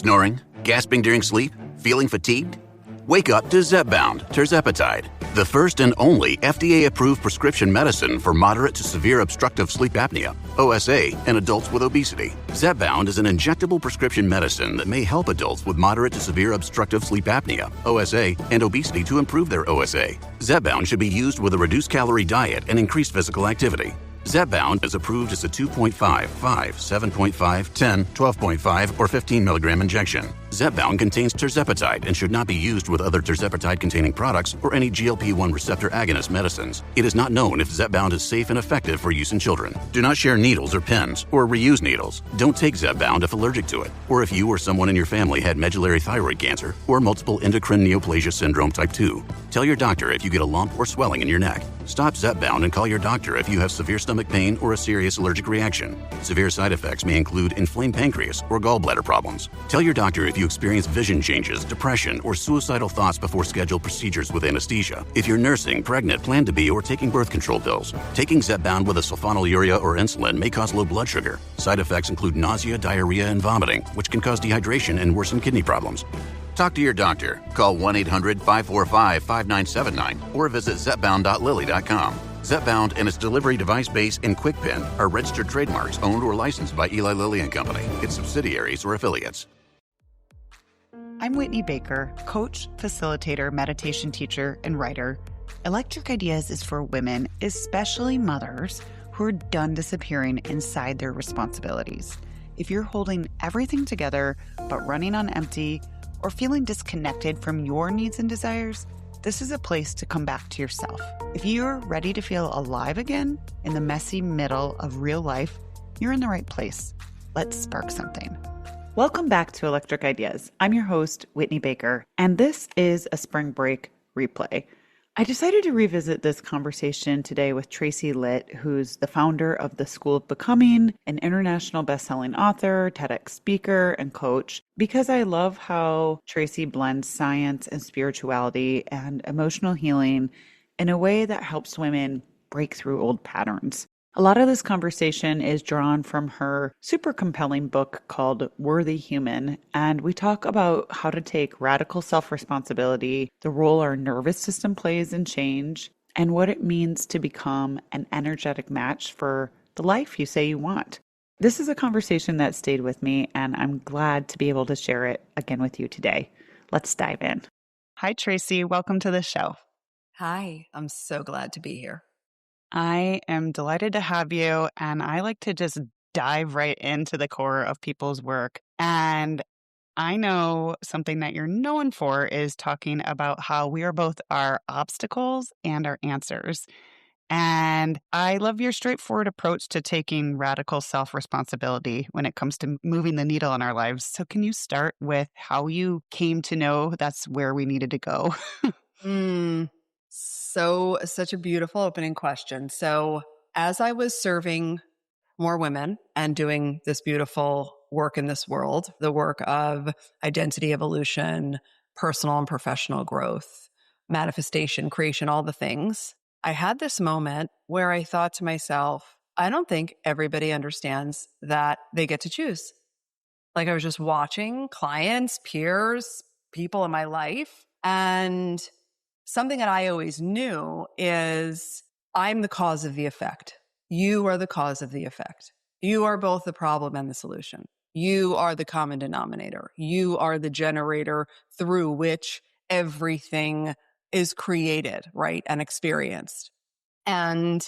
Snoring? Gasping during sleep? Feeling fatigued? Wake up to Zepbound Tirzepatide, the first and only FDA-approved prescription medicine for moderate to severe obstructive sleep apnea, OSA, in adults with obesity. Zepbound is an injectable prescription medicine that may help adults with moderate to severe obstructive sleep apnea, OSA, and obesity to improve their OSA. Zepbound should be used with a reduced-calorie diet and increased physical activity. Zepbound is approved as a 2.5, 5, 7.5, 10, 12.5, or 15 milligram injection. Zepbound contains tirzepatide and should not be used with other tirzepatide-containing products or any GLP-1 receptor agonist medicines. It is not known if Zepbound is safe and effective for use in children. Do not share needles or pens or reuse needles. Don't take Zepbound if allergic to it, or if you or someone in your family had medullary thyroid cancer or multiple endocrine neoplasia syndrome type 2. Tell your doctor if you get a lump or swelling in your neck. Stop Zepbound and call your doctor if you have severe stomach pain or a serious allergic reaction. Severe side effects may include inflamed pancreas or gallbladder problems. Tell your doctor if you experience vision changes, depression, or suicidal thoughts before scheduled procedures with anesthesia. If you're nursing, pregnant, plan to be, or taking birth control pills. Taking Zepbound with a sulfonylurea or insulin may cause low blood sugar. Side effects include nausea, diarrhea, and vomiting, which can cause dehydration and worsen kidney problems. Talk to your doctor. Call 1-800-545-5979 or visit Zepbound.lilly.com. Zepbound and its delivery device base and QuickPen are registered trademarks owned or licensed by Eli Lilly and Company, its subsidiaries or affiliates. I'm Whitney Baker, coach, facilitator, meditation teacher, and writer. Electric Ideas is for women, especially mothers, who are done disappearing inside their responsibilities. If you're holding everything together but running on empty or feeling disconnected from your needs and desires, this is a place to come back to yourself. If you're ready to feel alive again in the messy middle of real life, you're in the right place. Let's spark something. Welcome back to Electric Ideas. I'm your host, Whitney Baker, and this is a spring break replay. I decided to revisit this conversation today with Tracy Litt, who's the founder of the School of Becoming, an international best-selling author, TEDx speaker, and coach, because I love how Tracy blends science and spirituality and emotional healing in a way that helps women break through old patterns. A lot of this conversation is drawn from her super compelling book called Worthy Human, and we talk about how to take radical self-responsibility, the role our nervous system plays in change, and what it means to become an energetic match for the life you say you want. This is a conversation that stayed with me, and I'm glad to be able to share it again with you today. Let's dive in. Hi, Tracy. Welcome to the show. Hi, I'm so glad to be here. I am delighted to have you, and I like to just dive right into the core of people's work. And I know something that you're known for is talking about how we are both our obstacles and our answers. And I love your straightforward approach to taking radical self-responsibility when it comes to moving the needle in our lives. So can you start with how you came to know that's where we needed to go? Such a beautiful opening question. So as I was serving more women and doing this beautiful work in this world, the work of identity evolution, personal and professional growth, manifestation, creation, all the things, I had this moment where I thought to myself, I don't think everybody understands that they get to choose. Like I was just watching clients, peers, people in my life, and something that I always knew is I'm the cause of the effect. You are the cause of the effect. You are both the problem and the solution. You are the common denominator. You are the generator through which everything is created, right, and experienced. And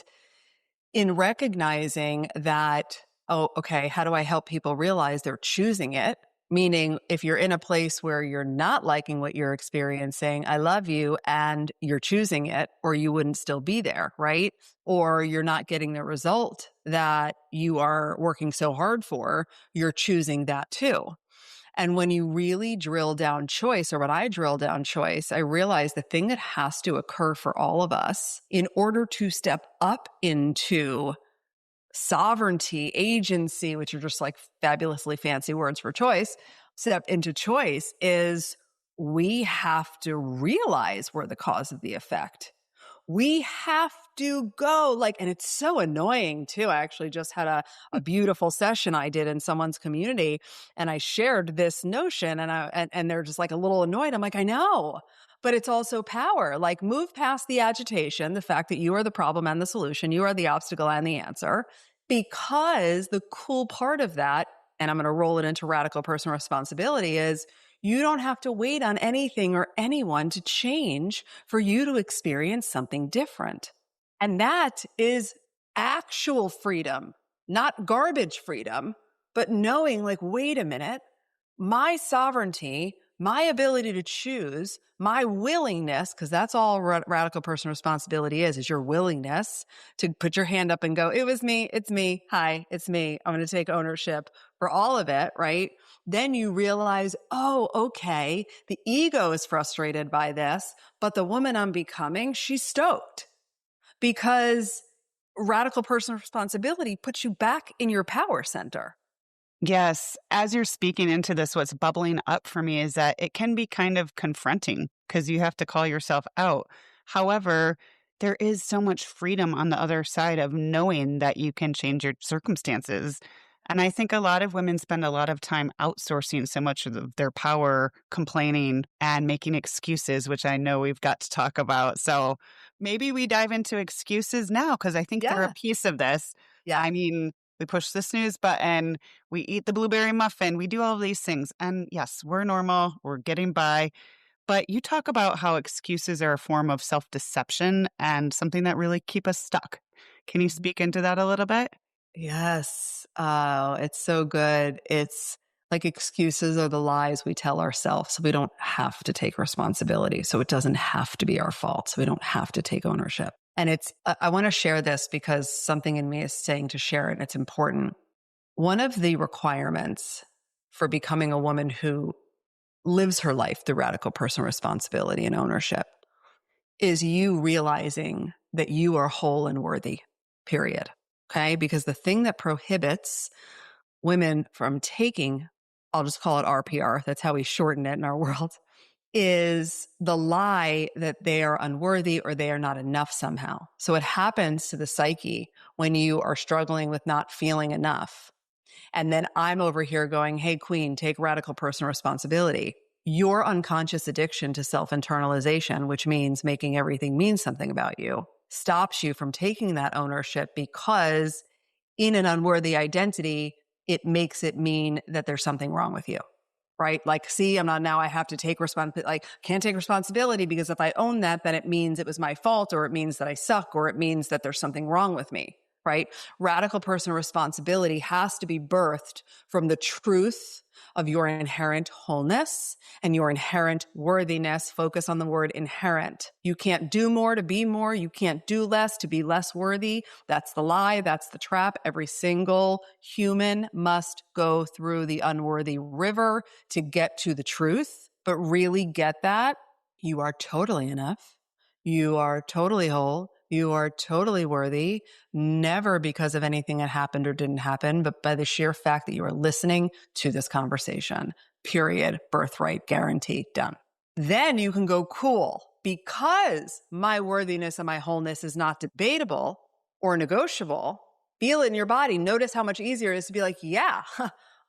in recognizing that, oh, okay, how do I help people realize they're choosing it? Meaning, if you're in a place where you're not liking what you're experiencing, I love you, and you're choosing it, or you wouldn't still be there, right? Or you're not getting the result that you are working so hard for, you're choosing that too. And when you really drill down choice, or when I drill down choice, I realize the thing that has to occur for all of us in order to step up into sovereignty, agency, which are just like fabulously fancy words for choice, step into choice is we have to realize we're the cause of the effect. We have to go. Like, and it's so annoying too. I actually just had a beautiful session I did in someone's community, and I shared this notion, and they're just like a little annoyed. I'm like, I know, but it's also power. Like, move past the agitation, the fact that you are the problem and the solution, you are the obstacle and the answer, because the cool part of that, and I'm going to roll it into radical personal responsibility, is you don't have to wait on anything or anyone to change for you to experience something different. And that is actual freedom, not garbage freedom, but knowing, like, wait a minute, my sovereignty, my ability to choose, my willingness, because that's all radical personal responsibility is your willingness to put your hand up and go, it was me, it's me, hi, it's me. I'm going to take ownership for all of it, right? Then you realize, oh, okay, the ego is frustrated by this, but the woman I'm becoming, she's stoked, because radical personal responsibility puts you back in your power center. Yes. As you're speaking into this, what's bubbling up for me is that it can be kind of confronting because you have to call yourself out. However, there is so much freedom on the other side of knowing that you can change your circumstances. And I think a lot of women spend a lot of time outsourcing so much of their power, complaining and making excuses, which I know we've got to talk about. So maybe we dive into excuses now because I think they're a Yeah. piece of this. Yeah. I mean, we push the snooze button, we eat the blueberry muffin, we do all of these things. And yes, we're normal, we're getting by. But you talk about how excuses are a form of self-deception and something that really keep us stuck. Can you speak into that a little bit? Yes. Oh, it's so good. It's like excuses are the lies we tell ourselves so we don't have to take responsibility. So it doesn't have to be our fault. So we don't have to take ownership. And I want to share this because something in me is saying to share it, and it's important. One of the requirements for becoming a woman who lives her life through radical personal responsibility and ownership is you realizing that you are whole and worthy, period. Okay. Because the thing that prohibits women from taking, I'll just call it RPR, that's how we shorten it in our world, is the lie that they are unworthy or they are not enough somehow. So it happens to the psyche when you are struggling with not feeling enough. And then I'm over here going, hey, queen, take radical personal responsibility. Your unconscious addiction to self-internalization, which means making everything mean something about you, stops you from taking that ownership because in an unworthy identity, it makes it mean that there's something wrong with you, right? Like, see, I'm not, now I have to take responsibility, like can't take responsibility because if I own that, then it means it was my fault, or it means that I suck, or it means that there's something wrong with me, right? Radical personal responsibility has to be birthed from the truth of your inherent wholeness and your inherent worthiness. Focus on the word inherent. You can't do more to be more. You can't do less to be less worthy. That's the lie. That's the trap. Every single human must go through the unworthy river to get to the truth. But really get that you are totally enough. You are totally whole. You are totally worthy, never because of anything that happened or didn't happen, but by the sheer fact that you are listening to this conversation. Period. Birthright guarantee. Done. Then you can go, cool, because my worthiness and my wholeness is not debatable or negotiable. Feel it in your body. Notice how much easier it is to be like, yeah,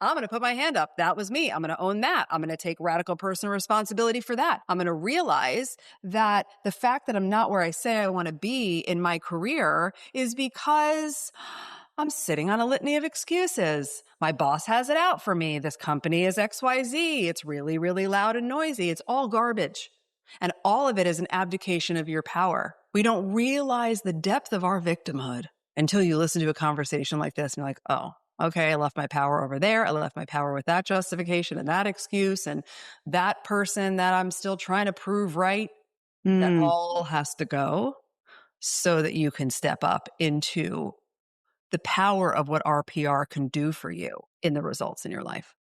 I'm going to put my hand up. That was me. I'm going to own that. I'm going to take radical personal responsibility for that. I'm going to realize that the fact that I'm not where I say I want to be in my career is because I'm sitting on a litany of excuses. My boss has it out for me. This company is XYZ. It's really, really loud and noisy. It's all garbage. And all of it is an abdication of your power. We don't realize the depth of our victimhood until you listen to a conversation like this and you're like, oh, okay, I left my power over there. I left my power with that justification and that excuse and that person that I'm still trying to prove right. That Mm. all has to go so that you can step up into the power of what RPR can do for you in the results in your life.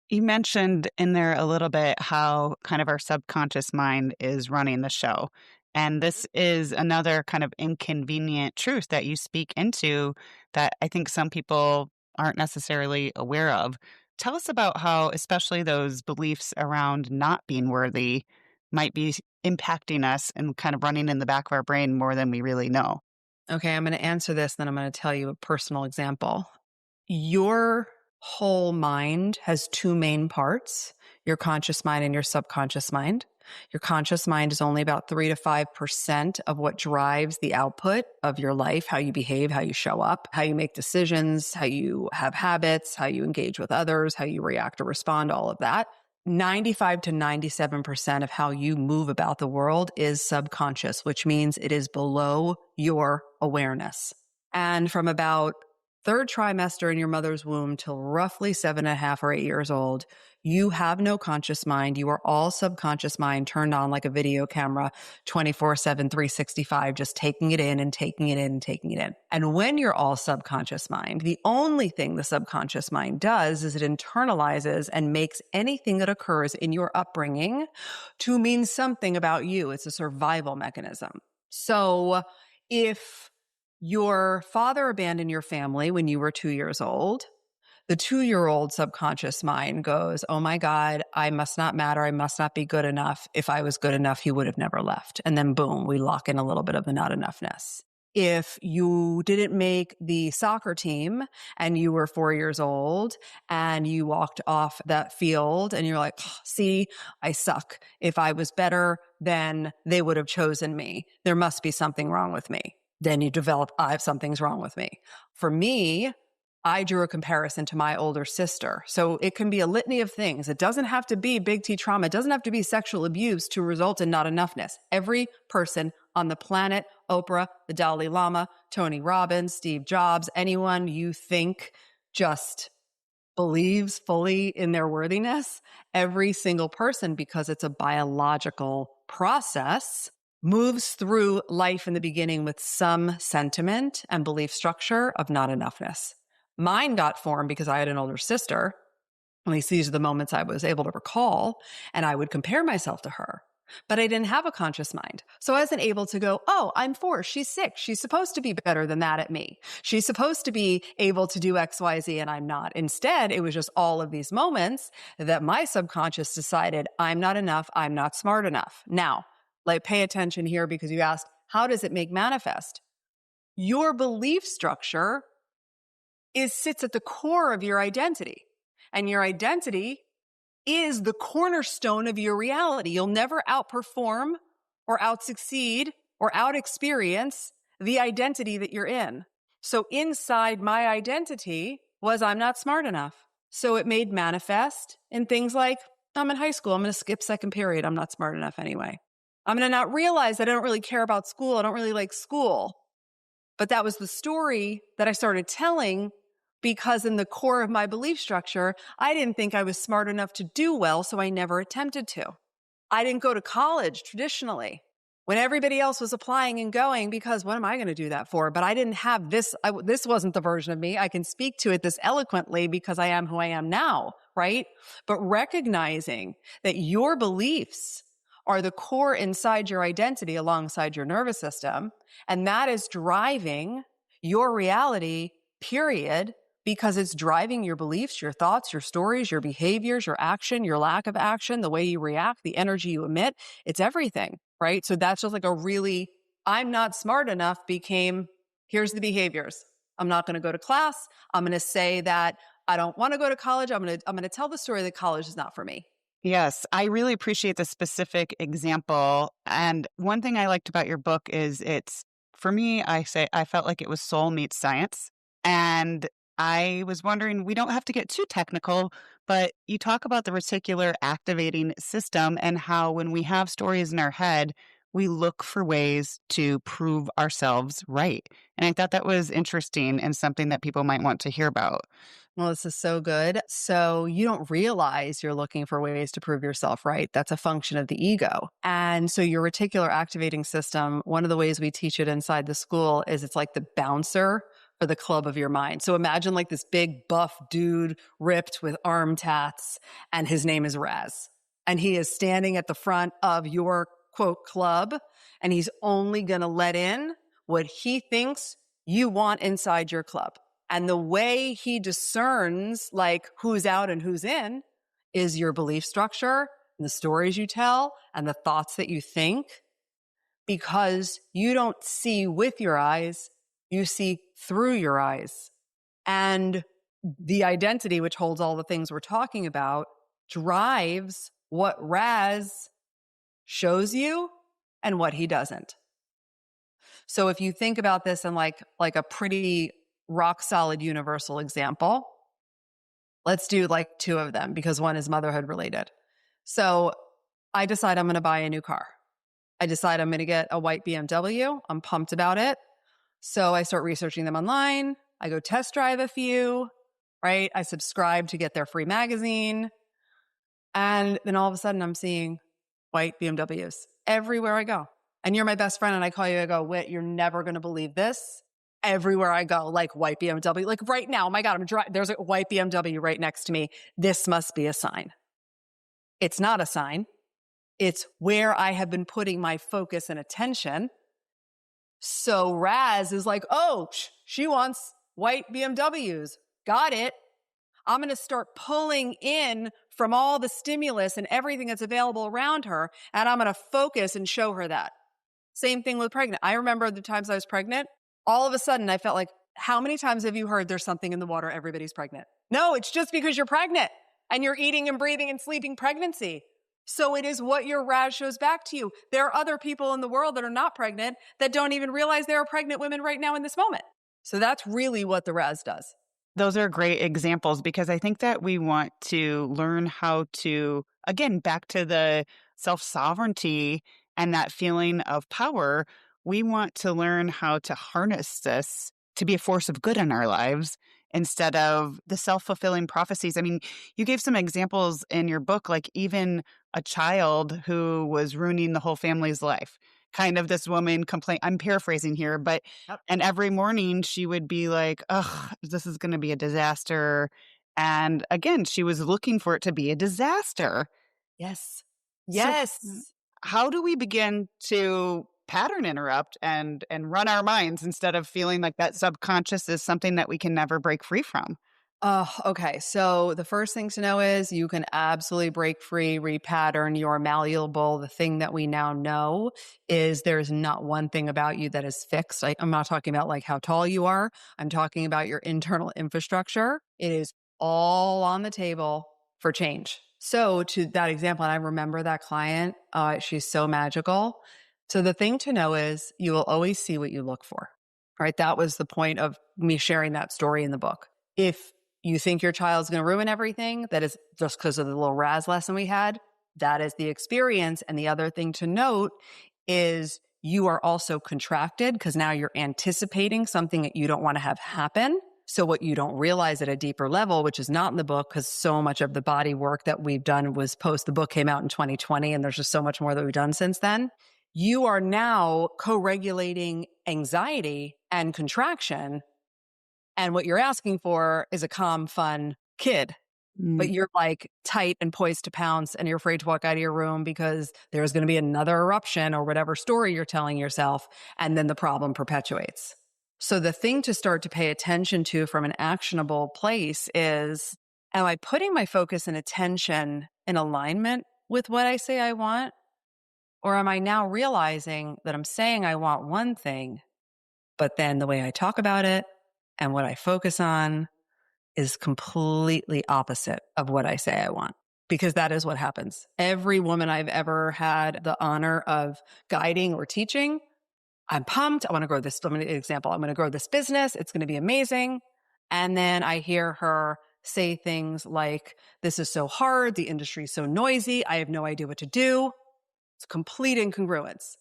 You mentioned in there a little bit how kind of our subconscious mind is running the show. And this is another kind of inconvenient truth that you speak into that I think some people aren't necessarily aware of. Tell us about how, especially those beliefs around not being worthy, might be impacting us and kind of running in the back of our brain more than we really know? Okay, I'm going to answer this, then I'm going to tell you a personal example. Your whole mind has two main parts, your conscious mind and your subconscious mind. Your conscious mind is only about 3 to 5% of what drives the output of your life, how you behave, how you show up, how you make decisions, how you have habits, how you engage with others, how you react or respond, all of that. 95 to 97% of how you move about the world is subconscious, which means it is below your awareness. And from about third trimester in your mother's womb till roughly 7.5 or 8 years old, you have no conscious mind. You are all subconscious mind turned on like a video camera, 24/7, 365, just taking it in and taking it in and taking it in. And when you're all subconscious mind, the only thing the subconscious mind does is it internalizes and makes anything that occurs in your upbringing to mean something about you. It's a survival mechanism. So if your father abandoned your family when you were 2 years old, the 2-year-old subconscious mind goes, oh my God, I must not matter. I must not be good enough. If I was good enough, he would have never left. And then boom, we lock in a little bit of the not enoughness. If you didn't make the soccer team and you were 4 years old and you walked off that field and you're like, oh, see, I suck. If I was better, then they would have chosen me. There must be something wrong with me. Then you develop, something's wrong with me. For me, I drew a comparison to my older sister. So it can be a litany of things. It doesn't have to be big T trauma. It doesn't have to be sexual abuse to result in not enoughness. Every person on the planet, Oprah, the Dalai Lama, Tony Robbins, Steve Jobs, anyone you think just believes fully in their worthiness, every single person, because it's a biological process, moves through life in the beginning with some sentiment and belief structure of not enoughness. Mine got formed because I had an older sister. At least these are the moments I was able to recall, and I would compare myself to her. But I didn't have a conscious mind. So I wasn't able to go, oh, I'm 4, she's 6. She's supposed to be better than that at me. She's supposed to be able to do X, Y, Z, and I'm not. Instead, it was just all of these moments that my subconscious decided, I'm not enough, I'm not smart enough. Now, pay attention here because you asked, how does it make manifest? Your belief structure sits at the core of your identity. And your identity is the cornerstone of your reality. You'll never outperform or outsucceed or outexperience the identity that you're in. So inside my identity was I'm not smart enough. So it made manifest in things like, I'm in high school, I'm going to skip second period, I'm not smart enough anyway. I'm going to not realize that I don't really care about school, I don't really like school. But that was the story that I started telling because in the core of my belief structure, I didn't think I was smart enough to do well, so I never attempted to. I didn't go to college traditionally when everybody else was applying and going because what am I going to do that for? But I didn't have this. This wasn't the version of me. I can speak to it this eloquently because I am who I am now, right? But recognizing that your beliefs are the core inside your identity alongside your nervous system, and that is driving your reality, period, because it's driving your beliefs, your thoughts, your stories, your behaviors, your action, your lack of action, the way you react, the energy you emit. It's everything, right? So that's just like a really, I'm not smart enough became, here's the behaviors. I'm not going to go to class. I'm going to say that I don't want to go to college. I'm going to tell the story that college is not for me. Yes, I really appreciate the specific example. And one thing I liked about your book is for me, I felt like it was soul meets science. And I was wondering, we don't have to get too technical, but you talk about the reticular activating system and how when we have stories in our head, we look for ways to prove ourselves right. And I thought that was interesting and something that people might want to hear about. Well, this is so good. So you don't realize you're looking for ways to prove yourself right. That's a function of the ego. And so your reticular activating system, one of the ways we teach it inside the school is it's like the bouncer for the club of your mind. So imagine like this big buff dude ripped with arm tats, and his name is Raz. And he is standing at the front of your quote club, and he's only going to let in what he thinks you want inside your club. And the way he discerns like who's out and who's in is your belief structure, and the stories you tell and the thoughts that you think, because you don't see with your eyes, you see through your eyes. And the identity, which holds all the things we're talking about, drives what Raz shows you and what he doesn't. So if you think about this in like a pretty rock solid universal example, let's do like two of them because one is motherhood related. So I decide I'm going to buy a new car. I decide I'm going to get a white BMW. I'm pumped about it. So I start researching them online. I go test drive a few, right? I subscribe to get their free magazine. And then all of a sudden I'm seeing white BMWs everywhere I go. And you're my best friend and I call you, I go, Whit, you're never going to believe this. Everywhere I go, like white BMW, like right now, oh my God, there's a white BMW right next to me. This must be a sign. It's not a sign. It's where I have been putting my focus and attention. So Raz is like, oh, she wants white BMWs. Got it. I'm going to start pulling in from all the stimulus and everything that's available around her, and I'm going to focus and show her that. Same thing with pregnant. I remember the times I was pregnant, all of a sudden I felt like, how many times have you heard there's something in the water, everybody's pregnant? No, it's just because you're pregnant and you're eating and breathing and sleeping pregnancy. So it is what your Raz shows back to you. There are other people in the world that are not pregnant that don't even realize there are pregnant women right now in this moment. So that's really what the Raz does. Those are great examples because I think that we want to learn how to, again, back to the self-sovereignty and that feeling of power, we want to learn how to harness this to be a force of good in our lives instead of the self-fulfilling prophecies. I mean, you gave some examples in your book, like even a child who was ruining the whole family's life. Kind of this woman complain. I'm paraphrasing here, but and every morning she would be like, "Ugh, this is going to be a disaster." And again, she was looking for it to be a disaster. Yes. Yes. So, how do we begin to pattern interrupt and run our minds instead of feeling like that subconscious is something that we can never break free from? Okay. So the first thing to know is you can absolutely break free, repattern. You're malleable. The thing that we now know is there's not one thing about you that is fixed. I'm not talking about like how tall you are. I'm talking about your internal infrastructure. It is all on the table for change. So to that example, and I remember that client, she's so magical. So the thing to know is you will always see what you look for, right? That was the point of me sharing that story in the book. If you think your child's going to ruin everything, that is just because of the little Raz lesson we had, that is the experience. And the other thing to note is you are also contracted because now you're anticipating something that you don't want to have happen. So what you don't realize at a deeper level, which is not in the book, because so much of the body work that we've done was post the book came out in 2020, and there's just so much more that we've done since then. You are now co-regulating anxiety and contraction. And what you're asking for is a calm, fun kid. But you're like tight and poised to pounce and you're afraid to walk out of your room because there's going to be another eruption or whatever story you're telling yourself. And then the problem perpetuates. So the thing to start to pay attention to from an actionable place is, am I putting my focus and attention in alignment with what I say I want? Or am I now realizing that I'm saying I want one thing, but then the way I talk about it and what I focus on is completely opposite of what I say I want? Because that is what happens. Every woman I've ever had the honor of guiding or teaching, I'm pumped. I want to grow this. Let me give you an example. I'm going to grow this business. It's going to be amazing. And then I hear her say things like, this is so hard. The industry is so noisy. I have no idea what to do. It's complete incongruence.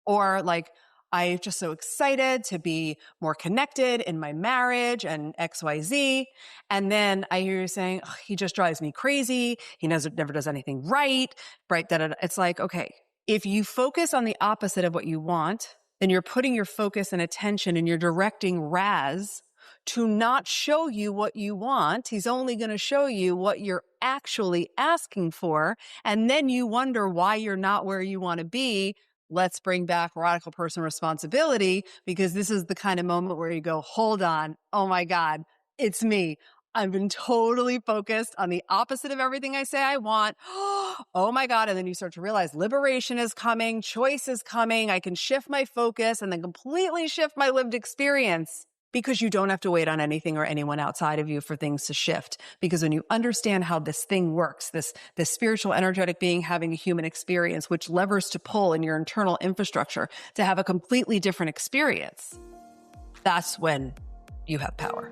Or like, I'm just so excited to be more connected in my marriage and XYZ. And then I hear you saying, oh, he just drives me crazy. He never does anything right. It's like, okay, if you focus on the opposite of what you want, then you're putting your focus and attention and you're directing Raz to not show you what you want. He's only going to show you what you're actually asking for. And then you wonder why you're not where you want to be. Let's bring back radical person responsibility, because this is the kind of moment where you go, hold on. Oh my God, it's me. I've been totally focused on the opposite of everything I say I want. Oh my God. And then you start to realize liberation is coming, choice is coming. I can shift my focus and then completely shift my lived experience because you don't have to wait on anything or anyone outside of you for things to shift. Because when you understand how this thing works, this spiritual energetic being having a human experience, which levers to pull in your internal infrastructure to have a completely different experience, that's when you have power.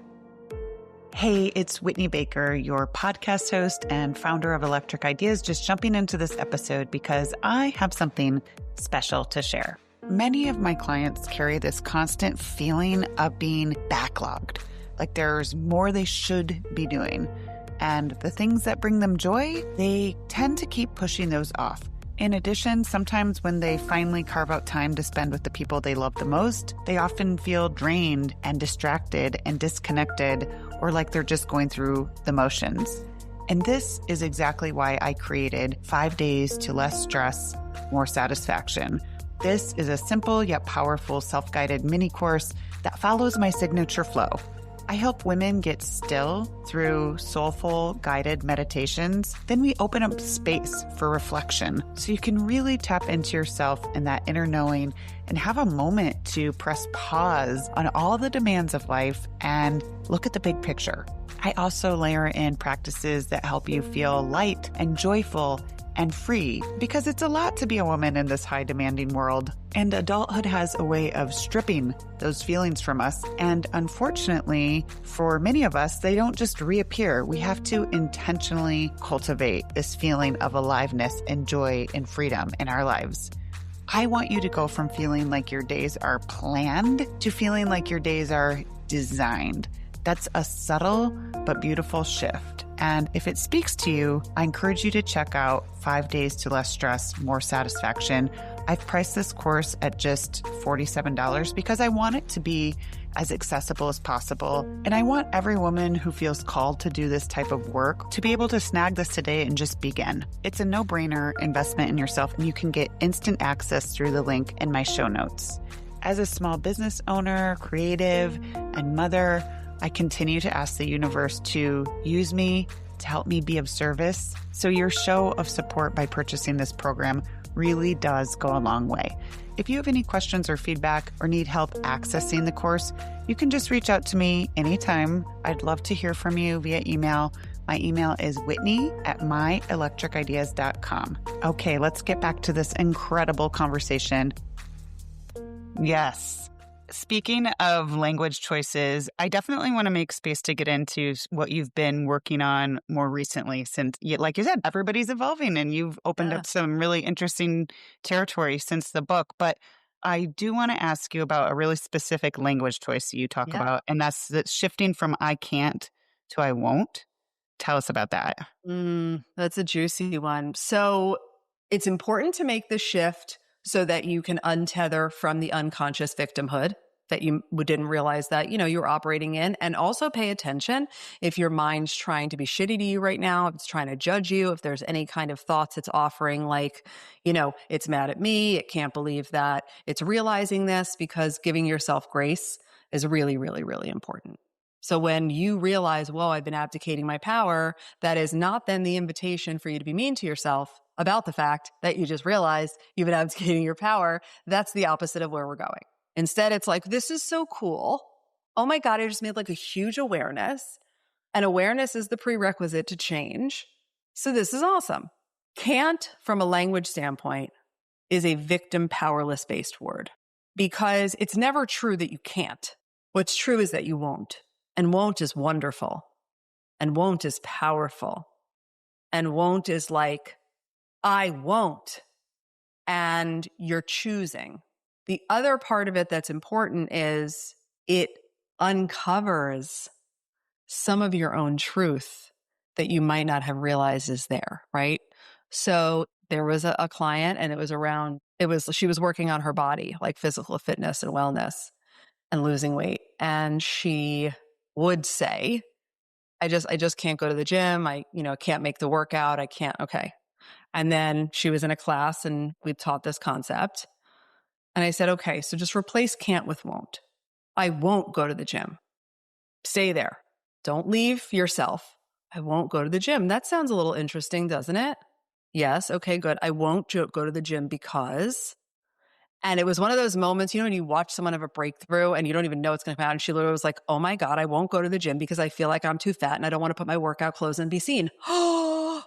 Hey, it's Whitney Baker, your podcast host and founder of Electric Ideas, just jumping into this episode because I have something special to share. Many of my clients carry this constant feeling of being backlogged, like there's more they should be doing. And the things that bring them joy, they tend to keep pushing those off. In addition, sometimes when they finally carve out time to spend with the people they love the most, they often feel drained and distracted and disconnected, or like they're just going through the motions. And this is exactly why I created 5 days to less stress, more satisfaction. This is a simple yet powerful self-guided mini course that follows my signature flow. I help women get still through soulful guided meditations. Then we open up space for reflection so you can really tap into yourself and that inner knowing and have a moment to press pause on all the demands of life and look at the big picture. I also layer in practices that help you feel light and joyful and free, because it's a lot to be a woman in this high demanding world. And adulthood has a way of stripping those feelings from us. And unfortunately, for many of us, they don't just reappear. We have to intentionally cultivate this feeling of aliveness and joy and freedom in our lives. I want you to go from feeling like your days are planned to feeling like your days are designed. That's a subtle but beautiful shift. And if it speaks to you, I encourage you to check out 5 Days to Less Stress, More Satisfaction. I've priced this course at just $47 because I want it to be as accessible as possible. And I want every woman who feels called to do this type of work to be able to snag this today and just begin. It's a no-brainer investment in yourself, and you can get instant access through the link in my show notes. As a small business owner, creative, and mother, I continue to ask the universe to use me to help me be of service. So your show of support by purchasing this program really does go a long way. If you have any questions or feedback or need help accessing the course, you can just reach out to me anytime. I'd love to hear from you via email. My email is whitney@myelectricideas.com. Okay, let's get back to this incredible conversation. Yes. Speaking of language choices, I definitely want to make space to get into what you've been working on more recently, since, like you said, everybody's evolving and you've opened up some really interesting territory since the book. But I do want to ask you about a really specific language choice you talk about, and that's shifting from I can't to I won't. Tell us about that. That's a juicy one. So it's important to make the shift so that you can untether from the unconscious victimhood that you didn't realize that, you're operating in, and also pay attention if your mind's trying to be shitty to you right now, if it's trying to judge you, if there's any kind of thoughts it's offering, like, it's mad at me, it can't believe that it's realizing this, because giving yourself grace is really, really, really important. So when you realize, whoa, I've been abdicating my power, that is not then the invitation for you to be mean to yourself about the fact that you just realized you've been abdicating your power. That's the opposite of where we're going. Instead, it's like, this is so cool. Oh my God, I just made like a huge awareness. And awareness is the prerequisite to change. So this is awesome. Can't, from a language standpoint, is a victim powerless based word, because it's never true that you can't. What's true is that you won't. And won't is wonderful. And won't is powerful. And won't is like, I won't. And you're choosing. The other part of it that's important is it uncovers some of your own truth that you might not have realized is there, right? So there was a client, and she was working on her body, like physical fitness and wellness and losing weight. And she would say, I just can't go to the gym. I can't make the workout. I can't. Okay. And then she was in a class and we taught this concept. And I said, okay, so just replace can't with won't. I won't go to the gym. Stay there. Don't leave yourself. I won't go to the gym. That sounds a little interesting, doesn't it? Yes. Okay, good. I won't go to the gym because. And it was one of those moments, when you watch someone have a breakthrough and you don't even know it's going to come out. And she literally was like, oh my God, I won't go to the gym because I feel like I'm too fat and I don't want to put my workout clothes and be seen. Oh,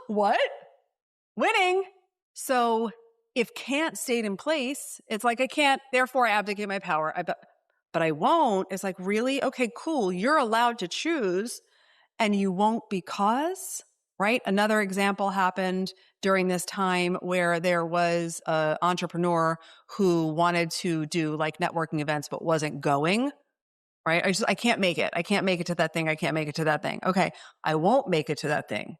what? Winning. So if can't stayed in place, it's like I can't, therefore I abdicate my power. But I won't. It's like, really? Okay, cool. You're allowed to choose and you won't because, right? Another example happened during this time where there was an entrepreneur who wanted to do like networking events, but wasn't going, right? I can't make it. I can't make it to that thing. I can't make it to that thing. Okay. I won't make it to that thing.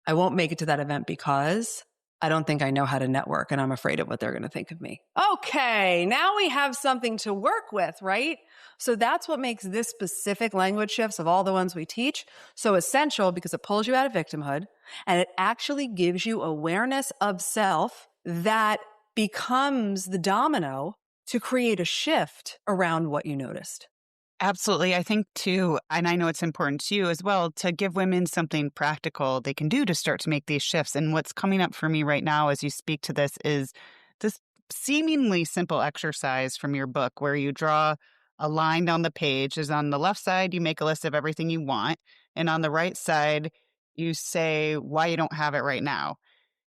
I won't make it to that event because I don't think I know how to network and I'm afraid of what they're going to think of me. Okay, now we have something to work with, right? So that's what makes this specific language shifts of all the ones we teach so essential because it pulls you out of victimhood and it actually gives you awareness of self that becomes the domino to create a shift around what you noticed. Absolutely. I think too, and I know it's important to you as well, to give women something practical they can do to start to make these shifts. And what's coming up for me right now as you speak to this is this seemingly simple exercise from your book where you draw a line down the page. Is on the left side, you make a list of everything you want. And on the right side, you say why you don't have it right now.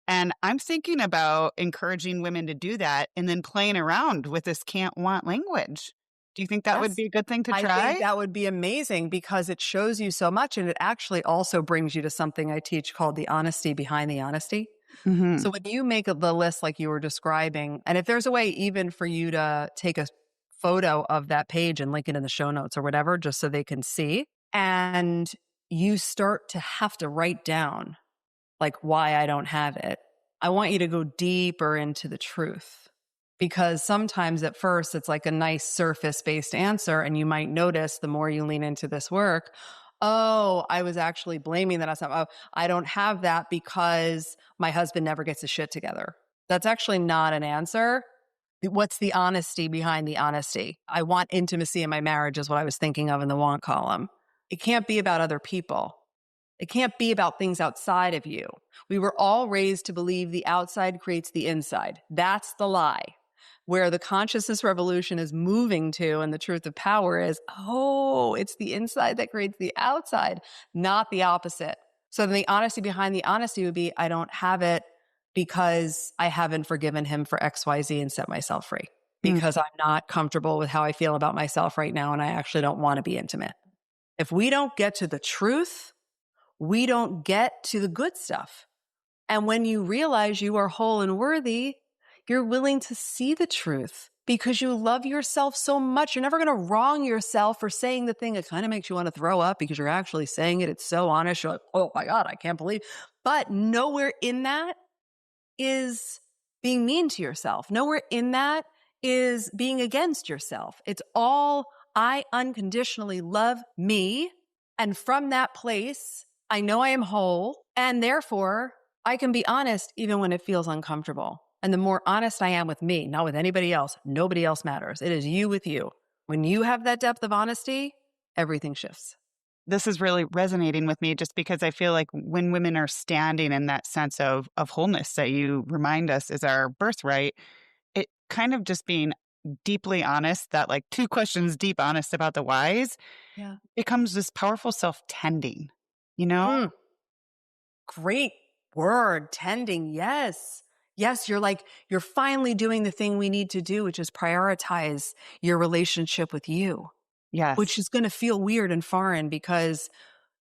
And I'm thinking about encouraging women to do that and then playing around with this can't want language. Do you think that would Yes. be a good thing to I try? think that would be amazing because it shows you so much. And it actually also brings you to something I teach called the honesty behind the honesty. Mm-hmm. So when you make the list like you were describing, and if there's a way even for you to take a photo of that page and link it in the show notes or whatever, just so they can see, and you start to have to write down like why I don't have it, I want you to go deeper into the truth. Because sometimes at first it's like a nice surface-based answer, and you might notice the more you lean into this work, oh, I was actually blaming that on something. Oh, I don't have that because my husband never gets his shit together. That's actually not an answer. What's the honesty behind the honesty? I want intimacy in my marriage is what I was thinking of in the want column. It can't be about other people. It can't be about things outside of you. We were all raised to believe the outside creates the inside. That's the lie. Where the consciousness revolution is moving to and the truth of power is, oh, it's the inside that creates the outside, not the opposite. So then the honesty behind the honesty would be, I don't have it because I haven't forgiven him for XYZ and set myself free. Because I'm not comfortable with how I feel about myself right now and I actually don't want to be intimate. If we don't get to the truth, we don't get to the good stuff. And when you realize you are whole and worthy, you're willing to see the truth because you love yourself so much. You're never going to wrong yourself for saying the thing that kind of makes you want to throw up because you're actually saying it. It's so honest. You're like, oh my God, I can't believe. But nowhere in that is being mean to yourself. Nowhere in that is being against yourself. It's all, I unconditionally love me. And from that place, I know I am whole. And therefore, I can be honest even when it feels uncomfortable. And the more honest I am with me, not with anybody else, nobody else matters. It is you with you. When you have that depth of honesty, everything shifts. This is really resonating with me just because I feel like when women are standing in that sense of wholeness that you remind us is our birthright, it kind of just being deeply honest, that like 2 questions deep honest about the whys, becomes this powerful self-tending, Great word, tending. Yes. Yes, you're finally doing the thing we need to do, which is prioritize your relationship with you. Yes. Which is going to feel weird and foreign because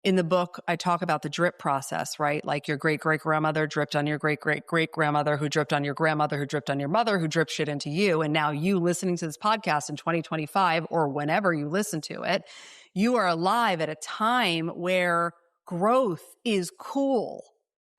in the book, I talk about the drip process, right? Like your great-great-grandmother dripped on your great-great-great-grandmother who dripped on your grandmother who dripped on your mother who dripped shit into you. And now you listening to this podcast in 2025 or whenever you listen to it, you are alive at a time where growth is cool.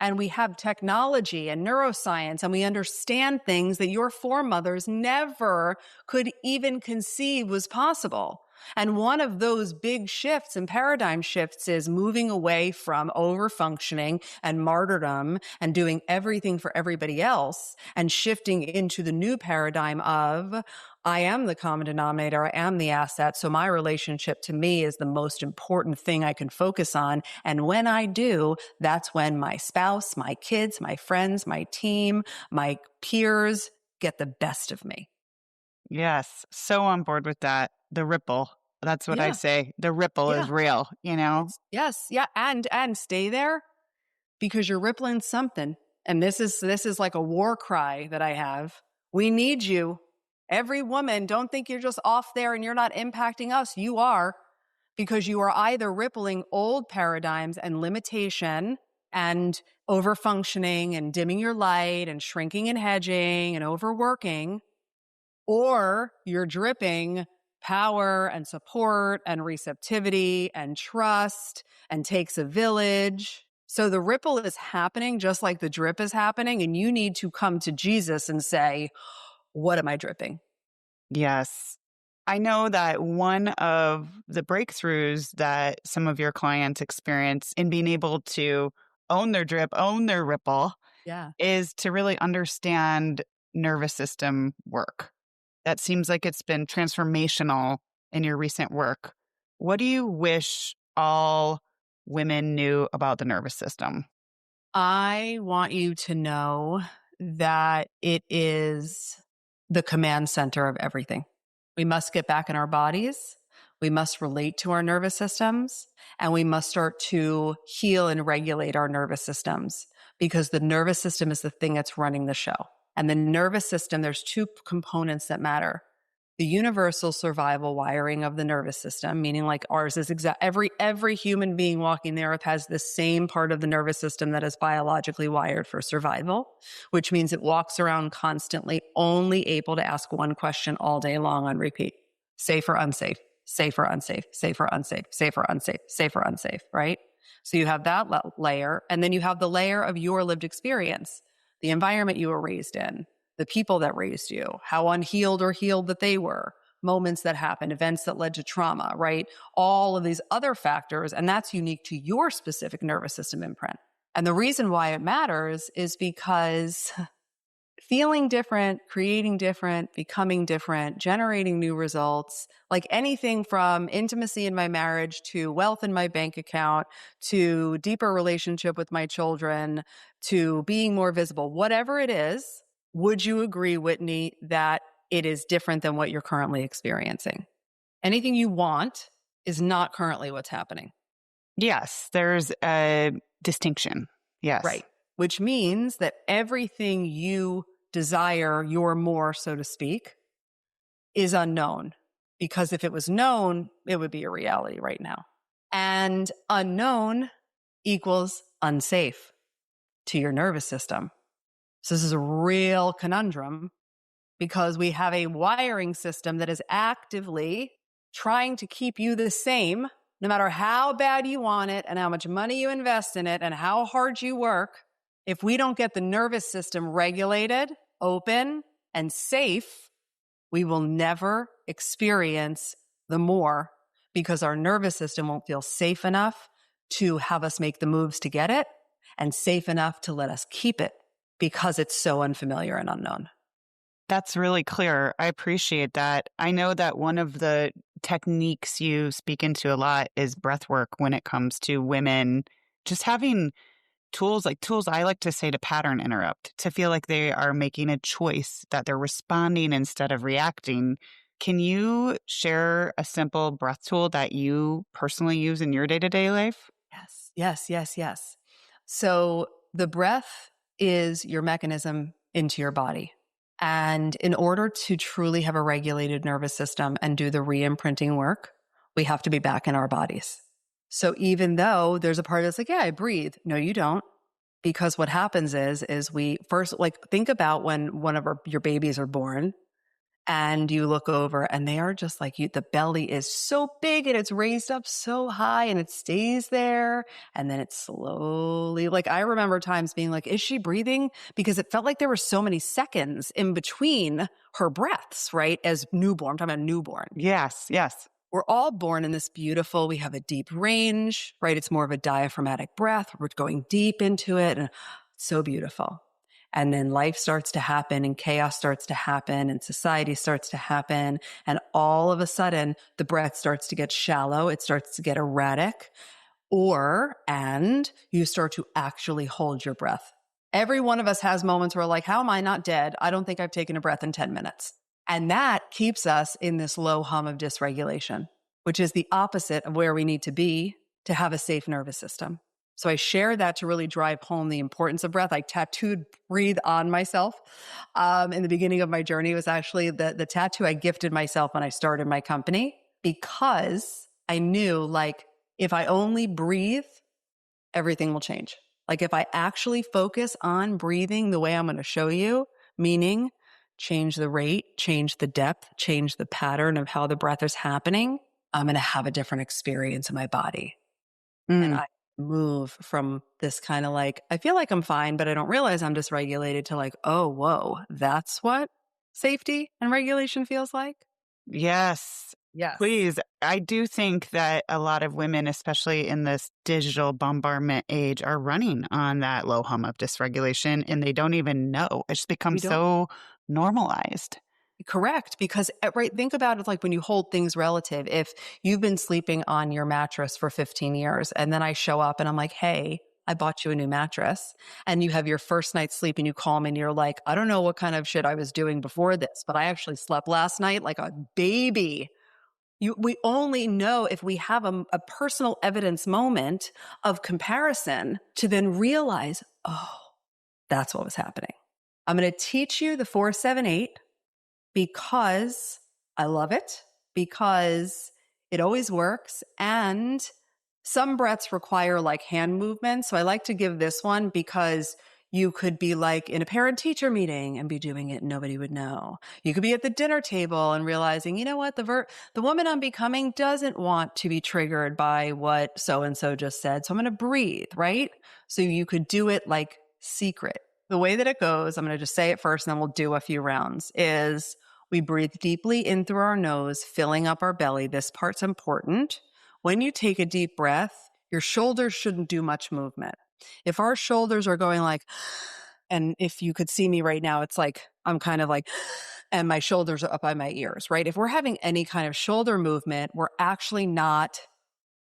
And we have technology and neuroscience and we understand things that your foremothers never could even conceive was possible. And one of those big shifts and paradigm shifts is moving away from overfunctioning and martyrdom and doing everything for everybody else and shifting into the new paradigm of I am the common denominator. I am the asset. So my relationship to me is the most important thing I can focus on. And when I do, that's when my spouse, my kids, my friends, my team, my peers get the best of me. Yes. So on board with that. The ripple. That's what I Yeah. say. The ripple is Yeah. real, you know? Yes. Yeah. And stay there because you're rippling something. And this is like a war cry that I have. We need you. Every woman, don't think you're just off there and you're not impacting us. You are, because you are either rippling old paradigms and limitation and overfunctioning and dimming your light and shrinking and hedging and overworking, or you're dripping power and support and receptivity and trust and takes a village. So the ripple is happening just like the drip is happening. And you need to come to Jesus and say, what am I dripping? Yes. I know that one of the breakthroughs that some of your clients experience in being able to own their drip, own their ripple, Yeah. is to really understand nervous system work. That seems like it's been transformational in your recent work. What do you wish all women knew about the nervous system? I want you to know that it is the command center of everything. We must get back in our bodies. We must relate to our nervous systems, and we must start to heal and regulate our nervous systems because the nervous system is the thing that's running the show. And the nervous system, there's two components that matter. The universal survival wiring of the nervous system, meaning like ours is every human being walking the earth has the same part of the nervous system that is biologically wired for survival, which means it walks around constantly, only able to ask one question all day long on repeat. Safe or unsafe, safe or unsafe, safe or unsafe, safe or unsafe, safe or unsafe, right? So you have that layer, and then you have the layer of your lived experience, the environment you were raised in, the people that raised you, how unhealed or healed that they were, moments that happened, events that led to trauma, right? All of these other factors, and that's unique to your specific nervous system imprint. And the reason why it matters is because feeling different, creating different, becoming different, generating new results, like anything from intimacy in my marriage to wealth in my bank account to deeper relationship with my children to being more visible, whatever it is, would you agree, Whitney, that it is different than what you're currently experiencing? Anything you want is not currently what's happening. Yes, there's a distinction. Yes. Right. Which means that everything you desire, your more, so to speak, is unknown. Because if it was known, it would be a reality right now. And unknown equals unsafe to your nervous system. So this is a real conundrum because we have a wiring system that is actively trying to keep you the same, no matter how bad you want it and how much money you invest in it and how hard you work. If we don't get the nervous system regulated, open, and safe, we will never experience the more because our nervous system won't feel safe enough to have us make the moves to get it and safe enough to let us keep it because it's so unfamiliar and unknown. That's really clear. I appreciate that. I know that one of the techniques you speak into a lot is breath work when it comes to women just having tools I like to say to pattern interrupt, to feel like they are making a choice, that they're responding instead of reacting. Can you share a simple breath tool that you personally use in your day-to-day life? Yes. So the breath is your mechanism into your body. And in order to truly have a regulated nervous system and do the re-imprinting work, we have to be back in our bodies. So even though there's a part that's like, yeah, I breathe. No, you don't. Because what happens is we first, like, think about when one of your babies are born and you look over and they are just like you, the belly is so big and it's raised up so high and it stays there. And then it slowly, like, I remember times being like, is she breathing? Because it felt like there were so many seconds in between her breaths, right? As newborn, I'm talking about newborn. Yes. We're all born in this beautiful, we have a deep range, right? It's more of a diaphragmatic breath. We're going deep into it and it's so beautiful. And then life starts to happen and chaos starts to happen and society starts to happen. And all of a sudden, the breath starts to get shallow. It starts to get erratic and you start to actually hold your breath. Every one of us has moments where like, how am I not dead? I don't think I've taken a breath in 10 minutes. And that keeps us in this low hum of dysregulation, which is the opposite of where we need to be to have a safe nervous system. So I share that to really drive home the importance of breath. I tattooed breathe on myself. In the beginning of my journey, it was actually the tattoo I gifted myself when I started my company, because I knew like, if I only breathe, everything will change. Like if I actually focus on breathing the way I'm going to show you, meaning change the rate, change the depth, change the pattern of how the breath is happening, I'm going to have a different experience in my body. And I move from this kind of like, I feel like I'm fine, but I don't realize I'm dysregulated, to like, oh, whoa, that's what safety and regulation feels like. Yes. Yes. Please. I do think that a lot of women, especially in this digital bombardment age, are running on that low hum of dysregulation and they don't even know. It's become so normalized. Correct. Because, right, think about it like when you hold things relative. If you've been sleeping on your mattress for 15 years and then I show up and I'm like, hey, I bought you a new mattress, and you have your first night's sleep and you call me and you're like, I don't know what kind of shit I was doing before this, but I actually slept last night like a baby. We only know if we have a personal evidence moment of comparison to then realize, oh, that's what was happening. I'm going to teach you the 4-7-8 because I love it, because it always works. And some breaths require like hand movement. So I like to give this one because you could be like in a parent teacher meeting and be doing it and nobody would know. You could be at the dinner table and realizing, you know what, the woman I'm becoming doesn't want to be triggered by what so-and-so just said. So I'm going to breathe, right? So you could do it like secret. The way that it goes, I'm going to just say it first and then we'll do a few rounds, is we breathe deeply in through our nose, filling up our belly. This part's important. When you take a deep breath, your shoulders shouldn't do much movement. If our shoulders are going like, and if you could see me right now, it's like, I'm kind of like, and my shoulders are up by my ears, right? If we're having any kind of shoulder movement, we're actually not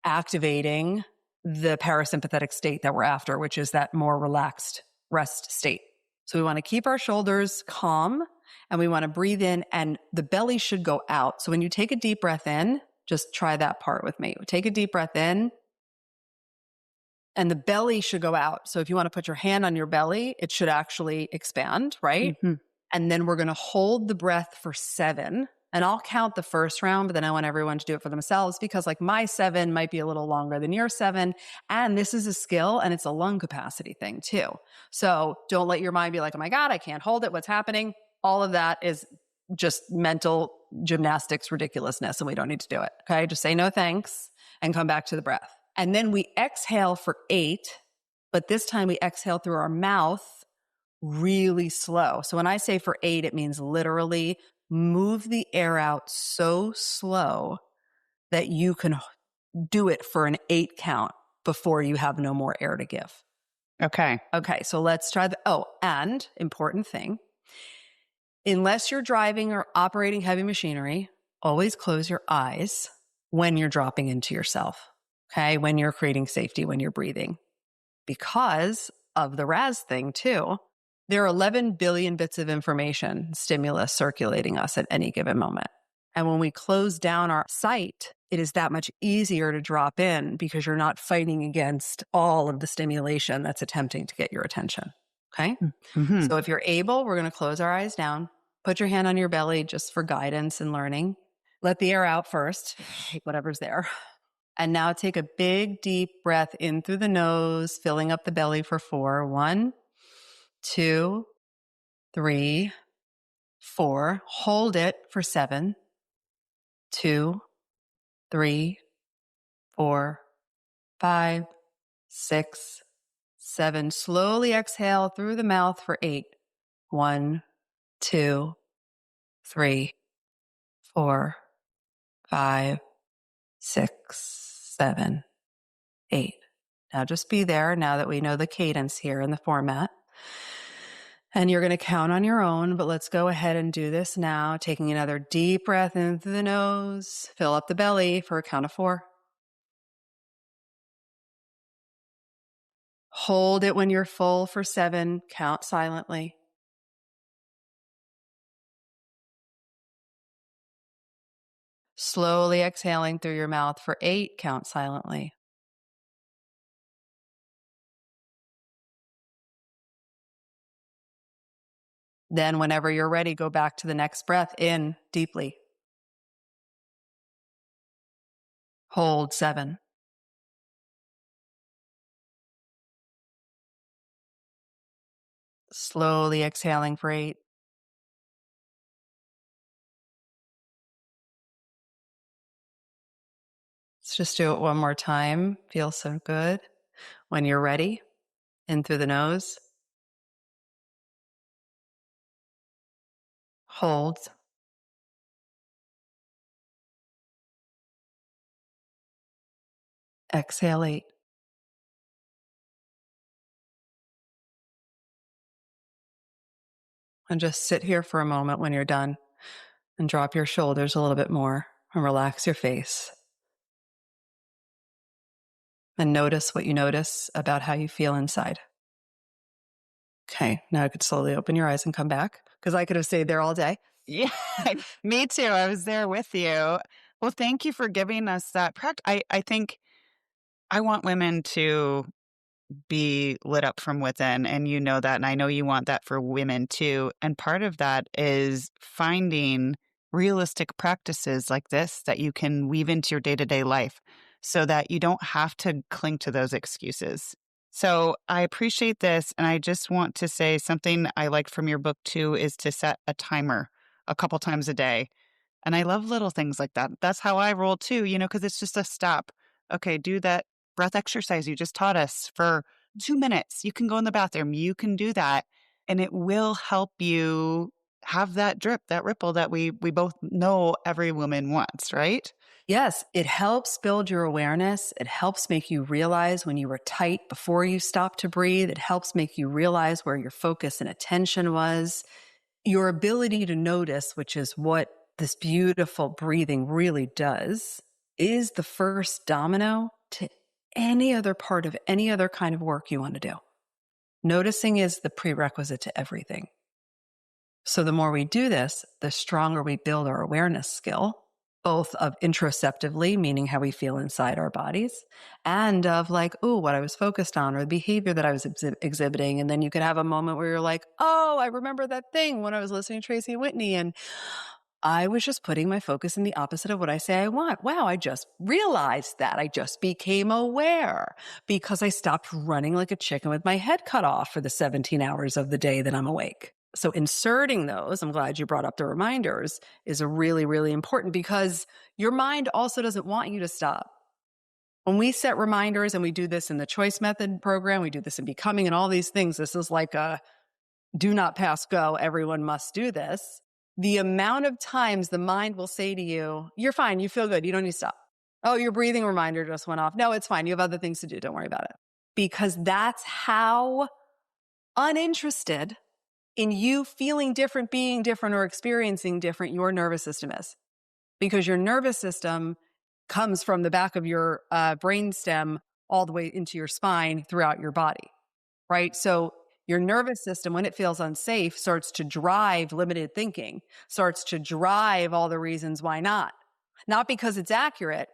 activating the parasympathetic state that we're after, which is that more relaxed rest state. So we want to keep our shoulders calm and we want to breathe in, and the belly should go out. So when you take a deep breath in, just try that part with me. Take a deep breath in and the belly should go out. So if you want to put your hand on your belly, it should actually expand, right? Mm-hmm. And then we're going to hold the breath for 7. And I'll count the first round, but then I want everyone to do it for themselves, because like my 7 might be a little longer than your 7. And this is a skill and it's a lung capacity thing too. So don't let your mind be like, oh my God, I can't hold it. What's happening? All of that is just mental gymnastics ridiculousness, and we don't need to do it. Okay. Just say no thanks and come back to the breath. And then we exhale for 8, but this time we exhale through our mouth really slow. So when I say for 8, it means literally move the air out so slow that you can do it for an 8 count before you have no more air to give. Okay. Okay. So let's try and important thing, unless you're driving or operating heavy machinery, always close your eyes when you're dropping into yourself. Okay. When you're creating safety, when you're breathing, because of the RAS thing too. There are 11 billion bits of information, stimulus circulating us at any given moment. And when we close down our sight, it is that much easier to drop in because you're not fighting against all of the stimulation that's attempting to get your attention. Okay. Mm-hmm. So if you're able, we're going to close our eyes down. Put your hand on your belly just for guidance and learning. Let the air out first, whatever's there. And now take a big, deep breath in through the nose, filling up the belly for 4. 1, 2, 3, 4. Hold it for 7. 2, 3, 4, 5, 6, 7. Slowly exhale through the mouth for 8. 1, 2, 3, 4, 5, 6, 7, 8. Now just be there now that we know the cadence here in the format. And you're going to count on your own, but let's go ahead and do this now. Taking another deep breath in through the nose. Fill up the belly for a count of 4. Hold it when you're full for 7. Count silently. Slowly exhaling through your mouth for 8. Count silently. Then whenever you're ready, go back to the next breath in deeply. Hold 7. Slowly exhaling for 8. Let's just do it one more time. Feels so good. When you're ready, in through the nose. Hold. Exhale 8. And just sit here for a moment when you're done and drop your shoulders a little bit more and relax your face. And notice what you notice about how you feel inside. Okay, now you could slowly open your eyes and come back because I could have stayed there all day. Yeah, me too. I was there with you. Well, thank you for giving us that practice. I think I want women to be lit up from within, and you know that, and I know you want that for women too. And part of that is finding realistic practices like this that you can weave into your day-to-day life so that you don't have to cling to those excuses. So I appreciate this, and I just want to say something I liked from your book too is to set a timer a couple times a day. And I love little things like that. That's how I roll too, because it's just a stop. Okay, do that breath exercise you just taught us for 2 minutes. You can go in the bathroom. You can do that. And it will help you have that drip, that ripple that we both know every woman wants, right? Yes, it helps build your awareness. It helps make you realize when you were tight before you stopped to breathe. It helps make you realize where your focus and attention was. Your ability to notice, which is what this beautiful breathing really does, is the first domino to any other part of any other kind of work you want to do. Noticing is the prerequisite to everything. So the more we do this, the stronger we build our awareness skill, both of introspectively, meaning how we feel inside our bodies, and of like, oh, what I was focused on or the behavior that I was exhibiting. And then you could have a moment where you're like, oh, I remember that thing when I was listening to Tracy and Whitney, and I was just putting my focus in the opposite of what I say I want. Wow, I just realized that. I just became aware because I stopped running like a chicken with my head cut off for the 17 hours of the day that I'm awake. So inserting those, I'm glad you brought up the reminders, is really, really important because your mind also doesn't want you to stop. When we set reminders, and we do this in the choice method program, we do this in becoming and all these things, this is like a do not pass go, everyone must do this. The amount of times the mind will say to you, you're fine, you feel good, you don't need to stop. Oh, your breathing reminder just went off. No, it's fine, you have other things to do, don't worry about it. Because that's how uninterested in you feeling different, being different, or experiencing different your nervous system is. Because your nervous system comes from the back of your brain stem all the way into your spine throughout your body, right? So your nervous system, when it feels unsafe, starts to drive limited thinking, starts to drive all the reasons why not. Not because it's accurate,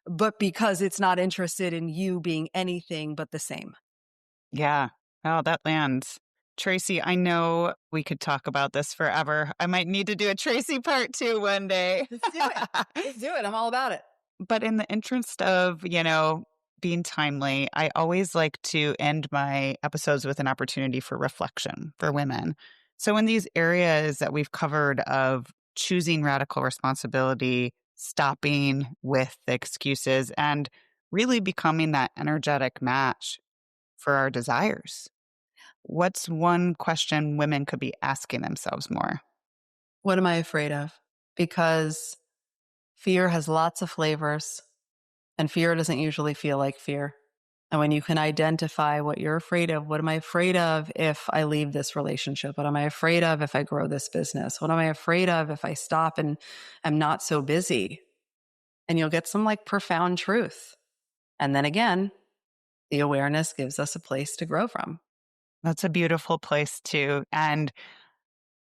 but because it's not interested in you being anything but the same. Yeah. Oh, that lands. Tracy, I know we could talk about this forever. I might need to do a Tracy part 2 one day. Let's do it. Let's do it. I'm all about it. But in the interest of, being timely, I always like to end my episodes with an opportunity for reflection for women. So in these areas that we've covered of choosing radical responsibility, stopping with the excuses, and really becoming that energetic match for our desires, what's one question women could be asking themselves more? What am I afraid of? Because fear has lots of flavors. And fear doesn't usually feel like fear. And when you can identify what you're afraid of, what am I afraid of if I leave this relationship? What am I afraid of if I grow this business? What am I afraid of if I stop and am not so busy? And you'll get some like profound truth. And then again, the awareness gives us a place to grow from. That's a beautiful place too. And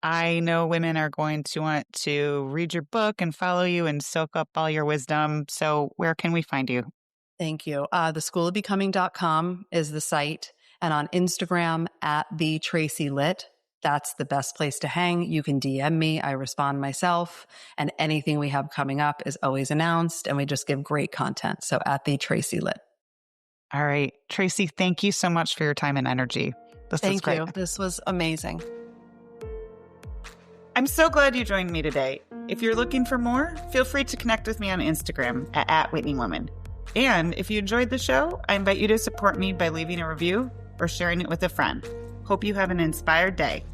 I know women are going to want to read your book and follow you and soak up all your wisdom. So where can we find you? Thank you. theschoolofbecoming.com is the site. And on Instagram at the Tracy Litt. That's the best place to hang. You can DM me. I respond myself. And anything we have coming up is always announced. And we just give great content. So at the Tracy Litt. All right. Tracy, thank you so much for your time and energy. Thank you. This was amazing. I'm so glad you joined me today. If you're looking for more, feel free to connect with me on Instagram at @WhitneyWoman. And if you enjoyed the show, I invite you to support me by leaving a review or sharing it with a friend. Hope you have an inspired day.